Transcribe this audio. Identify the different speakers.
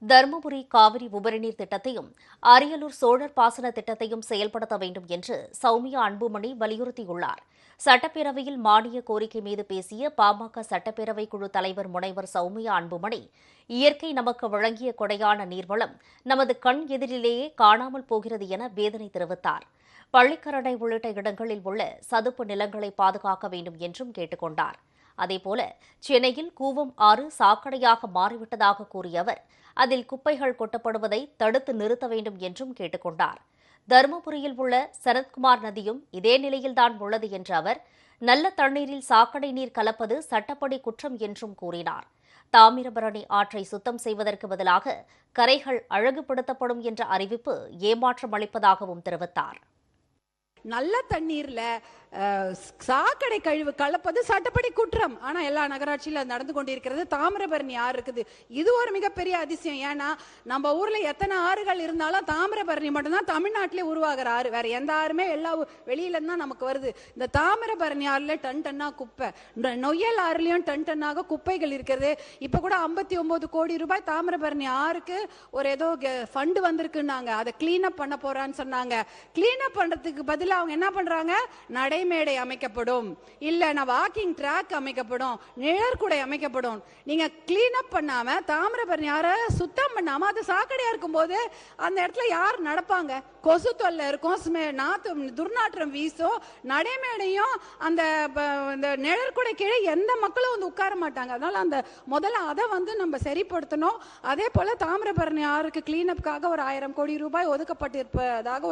Speaker 1: தருமபுரி காவிரி உபரிநீர் திட்டத்தையும் அரியலூர் சோழர் பாசன திட்டத்தையும் செயல்படுத்த வேண்டும் என்று சௌமியா அன்புமணி வலியுறுத்தியுள்ளார். சட்டப்பேரவையில் மானிய கோரிக்கை மீது பேசிய பாமக சட்டப்பேரவை குழு தலைவர் முனைவர் சௌமியா அன்புமணி, இயற்கை நமக்கு வழங்கிய கொடையான நீர்வளம் நமது கண் எதிரிலேயே காணாமல் போகிறது என வேதனை தெரிவித்தார். பள்ளிக்கரணை உள்ளிட்ட இடங்களில் உள்ள சதுப்பு நிலங்களை பாதுகாக்க வேண்டும் என்றும் கேட்டுக் கொண்டார். அதேபோல சென்னையில் கூவம் ஆறு சாக்கடையாக மாறிவிட்டதாக கூறிய அவர், அதில் குப்பைகள் கொட்டப்படுவதை தடுத்து நிறுத்த வேண்டும் என்றும் கேட்டுக் கொண்டார். தருமபுரியில் உள்ள சனத்குமார் நதியும் இதே நிலையில்தான் உள்ளது என்ற அவர், நல்ல தண்ணீரில் சாக்கடை நீர் கலப்பது சட்டப்படி குற்றம் என்றும் கூறினார். தாமிரபரணி ஆற்றை சுத்தம் செய்வதற்கு பதிலாக கரைகள் அழகுபடுத்தப்படும் என்ற அறிவிப்பு ஏமாற்றம் அளிப்பதாகவும் தெரிவித்தார்.
Speaker 2: நல்ல தண்ணீர்ல சாக்கடை கழிவு கலப்பது சட்டப்படி குற்றம். ஆனா எல்லா நகராட்சியில நடந்து கொண்டிருக்கிறது. தாமிரபரணி ஆறு இருக்குது, இது ஒரு மிகப்பெரிய அதிசயம். ஏன்னா நம்ம ஊர்ல எத்தனை ஆறுகள் இருந்தாலும் தாமிரபரணி மட்டும்தான் தமிழ்நாட்டிலே உருவாகிற ஆறு. வேற எந்த ஆறுமே எல்லா வெளியில இருந்தா நமக்கு வருது. இந்த தாமிரபரணி ஆறுல டன் டன்னா குப்பை, நொய்யல் ஆறுலயும் டன் டன்னாக குப்பைகள் இருக்கிறது. இப்ப கூட 59 கோடி ரூபாய் தாமிரபரணி ஆறுக்கு ஒரு ஏதோ ஃபண்ட் வந்திருக்குன்னாங்க. அதை கிளீன் அப் பண்ண போறான்னு சொன்னாங்க. கிளீன் அப் பண்றதுக்கு பதிலா அவங்க என்ன பண்றாங்க, நடைமேடை அமைக்கப்படும், இல்ல வாக்கிங் ட்ராக் அமைக்கப்படும், நிழற்குடை அமைக்கப்படும். நீங்க கிளீன் அப் பண்ணாம தாமிரபரணி ஆற சுத்தம் பண்ணாம அது சாக்கடையா இருக்கும் போது அந்த இடத்துல யார் நடப்பாங்க? கொசு தொல்லை இருக்கும், துர்நாற்றம் வீசும், நடைமேடையும் அந்த நிழற்குடை கீழே எந்த மக்களும் வந்து உட்கார மாட்டாங்க. அதனால அந்த முதல்ல அதை நம்ம சரிப்படுத்தணும். அதே போல தாமிரபரணி ஆறுக்கு கிளீன் அப்காக ஒரு 1000 கோடி ரூபாய் ஒதுக்கப்பட்டிருப்பதாக